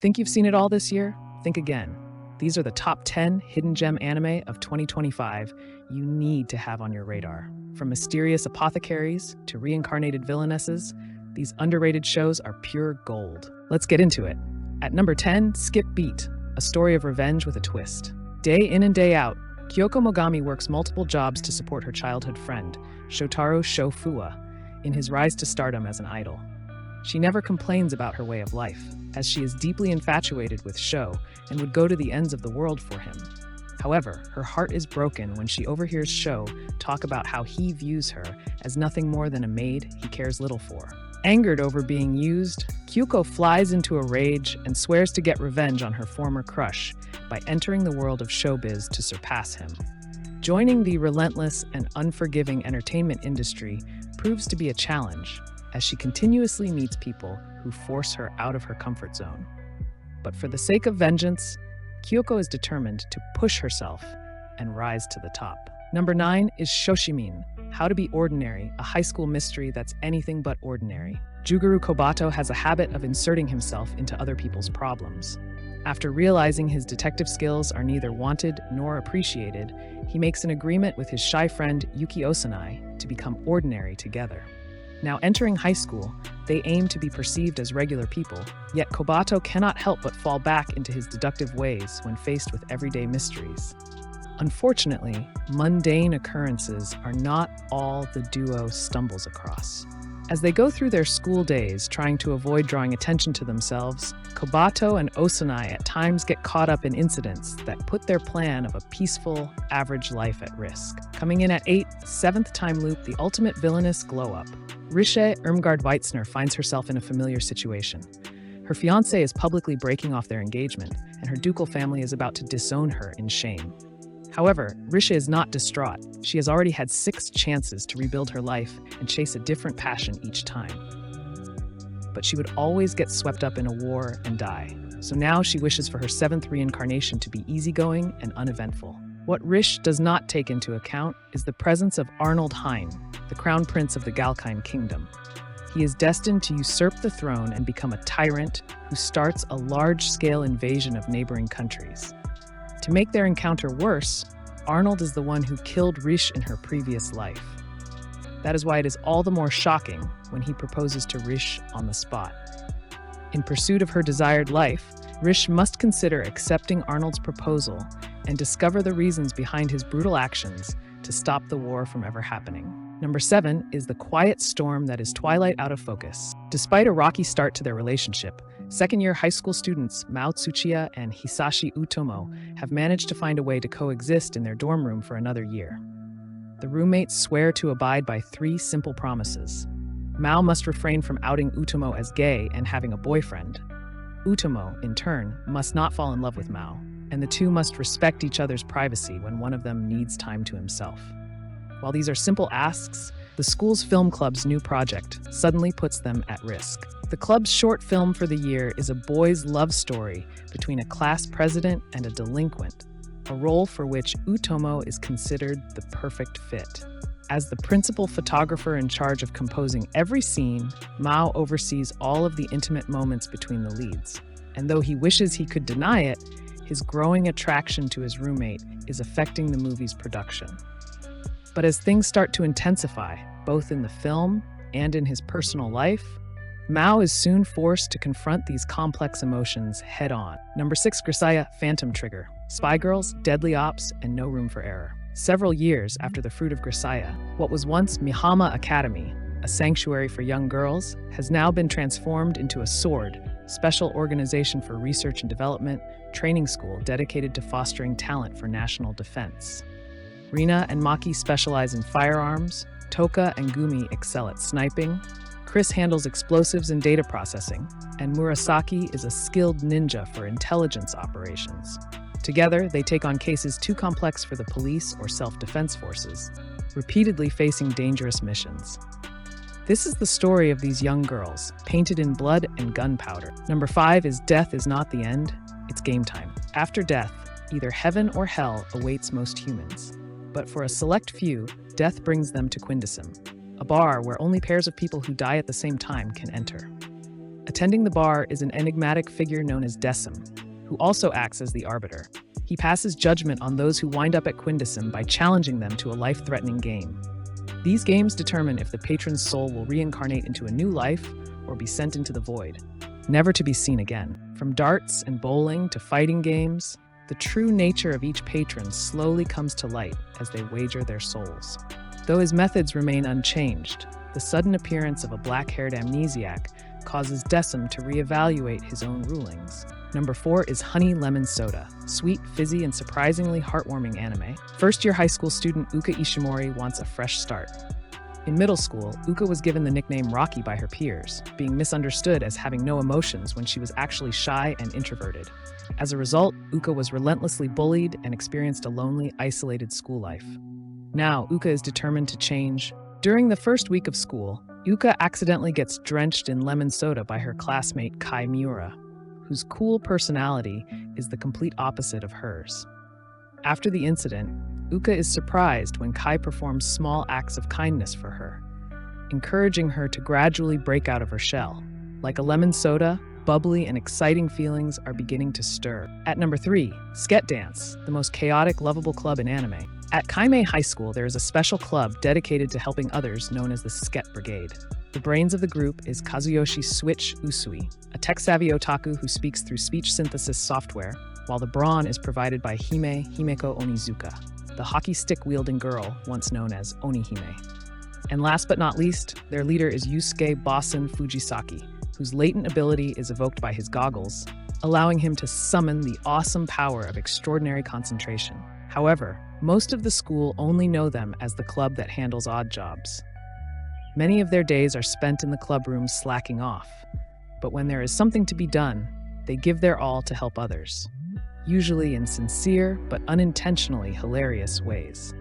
Think you've seen it all this year? Think again. These are the top 10 hidden gem anime of 2025 you need to have on your radar. From mysterious apothecaries to reincarnated villainesses, these underrated shows are pure gold. Let's get into it. At number 10, Skip Beat, a story of revenge with a twist. Day in and day out, Kyoko Mogami works multiple jobs to support her childhood friend, Shotaro Shofua, in his rise to stardom as an idol. She never complains about her way of life, as she is deeply infatuated with Sho and would go to the ends of the world for him. However, her heart is broken when she overhears Sho talk about how he views her as nothing more than a maid he cares little for. Angered over being used, Kyuko flies into a rage and swears to get revenge on her former crush by entering the world of showbiz to surpass him. Joining the relentless and unforgiving entertainment industry proves to be a challenge, as she continuously meets people who force her out of her comfort zone. But for the sake of vengeance, Kyoko is determined to push herself and rise to the top. Number 9 is Shoshimin, How to Be Ordinary, a high school mystery that's anything but ordinary. Juguru Kobato has a habit of inserting himself into other people's problems. After realizing his detective skills are neither wanted nor appreciated, he makes an agreement with his shy friend Yuki Osanai to become ordinary together. Now entering high school, they aim to be perceived as regular people, yet Kobato cannot help but fall back into his deductive ways when faced with everyday mysteries. Unfortunately, mundane occurrences are not all the duo stumbles across. As they go through their school days trying to avoid drawing attention to themselves, Kobato and Osanai at times get caught up in incidents that put their plan of a peaceful, average life at risk. Coming in at 8, seventh time loop, the ultimate villainous glow-up. Rische Irmgard Weitzner finds herself in a familiar situation. Her fiancé is publicly breaking off their engagement, and her ducal family is about to disown her in shame. However, Rische is not distraught. She has already had 6 chances to rebuild her life and chase a different passion each time. But she would always get swept up in a war and die. So now she wishes for her 7th reincarnation to be easygoing and uneventful. What Rish does not take into account is the presence of Arnold Hein, the crown prince of the Galkine kingdom. He is destined to usurp the throne and become a tyrant who starts a large-scale invasion of neighboring countries. To make their encounter worse, Arnold is the one who killed Rish in her previous life. That is why it is all the more shocking when he proposes to Rish on the spot. In pursuit of her desired life, Rish must consider accepting Arnold's proposal and discover the reasons behind his brutal actions to stop the war from ever happening. Number 7 is the quiet storm that is Twilight out of focus. Despite a rocky start to their relationship, second-year high school students Mao Tsuchiya and Hisashi Utomo have managed to find a way to coexist in their dorm room for another year. The roommates swear to abide by 3 simple promises. Mao must refrain from outing Utomo as gay and having a boyfriend. Utomo, in turn, must not fall in love with Mao, and the two must respect each other's privacy when one of them needs time to himself. While these are simple asks, the school's film club's new project suddenly puts them at risk. The club's short film for the year is a boys' love story between a class president and a delinquent, a role for which Utomo is considered the perfect fit. As the principal photographer in charge of composing every scene, Mao oversees all of the intimate moments between the leads. And though he wishes he could deny it, his growing attraction to his roommate is affecting the movie's production. But as things start to intensify, both in the film and in his personal life, Mao is soon forced to confront these complex emotions head-on. Number 6, Grisaya, Phantom Trigger. Spy Girls, Deadly Ops, and No Room for Error. Several years after the fruit of Grisaya, what was once Mihama Academy, a sanctuary for young girls, has now been transformed into a SWORD, Special Organization for Research and Development, training school dedicated to fostering talent for national defense. Rina and Maki specialize in firearms, Toka and Gumi excel at sniping, Chris handles explosives and data processing, and Murasaki is a skilled ninja for intelligence operations. Together, they take on cases too complex for the police or self-defense forces, repeatedly facing dangerous missions. This is the story of these young girls, painted in blood and gunpowder. Number 5 is Death is Not the End, It's Game Time. After death, either heaven or hell awaits most humans. But for a select few, death brings them to Quindesum, a bar where only pairs of people who die at the same time can enter. Attending the bar is an enigmatic figure known as Decim, who also acts as the arbiter. He passes judgment on those who wind up at Quindecim by challenging them to a life-threatening game. These games determine if the patron's soul will reincarnate into a new life or be sent into the void, never to be seen again. From darts and bowling to fighting games, the true nature of each patron slowly comes to light as they wager their souls. Though his methods remain unchanged, the sudden appearance of a black-haired amnesiac causes Decim to reevaluate his own rulings. Number 4 is Honey Lemon Soda, sweet, fizzy, and surprisingly heartwarming anime. First-year high school student Uka Ishimori wants a fresh start. In middle school, Uka was given the nickname Rocky by her peers, being misunderstood as having no emotions when she was actually shy and introverted. As a result, Uka was relentlessly bullied and experienced a lonely, isolated school life. Now, Uka is determined to change. During the first week of school, Uka accidentally gets drenched in lemon soda by her classmate Kai Miura, whose cool personality is the complete opposite of hers. After the incident, Uka is surprised when Kai performs small acts of kindness for her, encouraging her to gradually break out of her shell. Like a lemon soda, bubbly and exciting feelings are beginning to stir. At number 3, Sket Dance, the most chaotic, lovable club in anime. At Kaimei High School, there is a special club dedicated to helping others known as the Sket Brigade. The brains of the group is Kazuyoshi Switch Usui, a tech-savvy otaku who speaks through speech synthesis software, while the brawn is provided by Himeko Onizuka, the hockey stick-wielding girl once known as Onihime. And last but not least, their leader is Yusuke Bossen Fujisaki, whose latent ability is evoked by his goggles, allowing him to summon the awesome power of extraordinary concentration. However, most of the school only know them as the club that handles odd jobs. Many of their days are spent in the club rooms slacking off, but when there is something to be done, they give their all to help others, usually in sincere but unintentionally hilarious ways.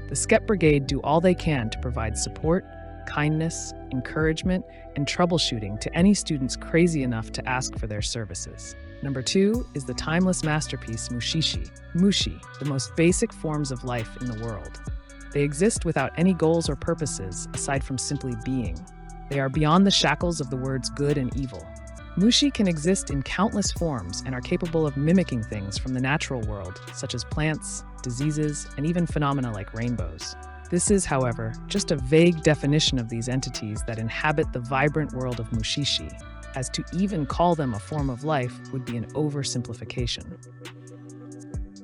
The Sket Brigade do all they can to provide support, kindness, encouragement, and troubleshooting to any students crazy enough to ask for their services. Number 2 is the timeless masterpiece Mushishi. Mushi, the most basic forms of life in the world. They exist without any goals or purposes aside from simply being. They are beyond the shackles of the words good and evil. Mushi can exist in countless forms and are capable of mimicking things from the natural world, such as plants, diseases, and even phenomena like rainbows. This is, however, just a vague definition of these entities that inhabit the vibrant world of Mushishi, as to even call them a form of life would be an oversimplification.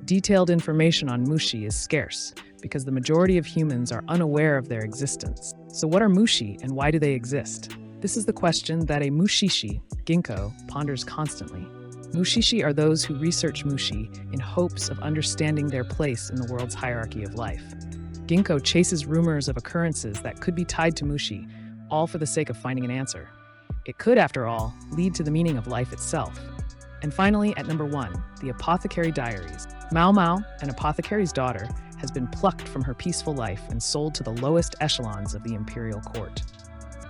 Detailed information on Mushi is scarce, because the majority of humans are unaware of their existence. So what are Mushi and why do they exist? This is the question that a Mushishi, Ginkgo, ponders constantly. Mushishi are those who research Mushi in hopes of understanding their place in the world's hierarchy of life. Ginkgo chases rumors of occurrences that could be tied to Mushi, all for the sake of finding an answer. It could, after all, lead to the meaning of life itself. And finally, at number 1, the Apothecary Diaries. Mao Mao, an apothecary's daughter, has been plucked from her peaceful life and sold to the lowest echelons of the imperial court.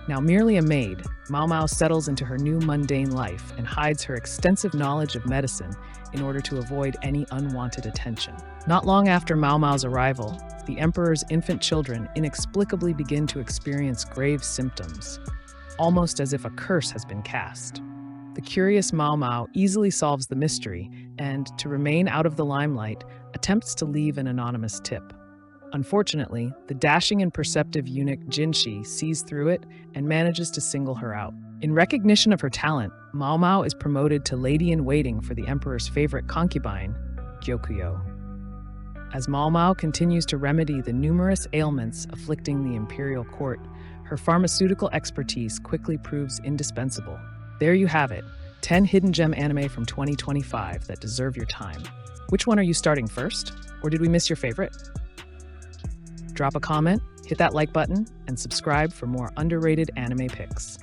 Now merely a maid, Mao Mao settles into her new mundane life and hides her extensive knowledge of medicine in order to avoid any unwanted attention. Not long after Mao Mao's arrival, the emperor's infant children inexplicably begin to experience grave symptoms, almost as if a curse has been cast. The curious Mao Mao easily solves the mystery and, to remain out of the limelight, attempts to leave an anonymous tip. Unfortunately, the dashing and perceptive eunuch Jinshi sees through it and manages to single her out. In recognition of her talent, Mao Mao is promoted to lady-in-waiting for the emperor's favorite concubine, Gyokuyo. As Mao Mao continues to remedy the numerous ailments afflicting the imperial court, her pharmaceutical expertise quickly proves indispensable. There you have it, 10 hidden gem anime from 2025 that deserve your time. Which one are you starting first? Or did we miss your favorite? Drop a comment, hit that like button, and subscribe for more underrated anime picks.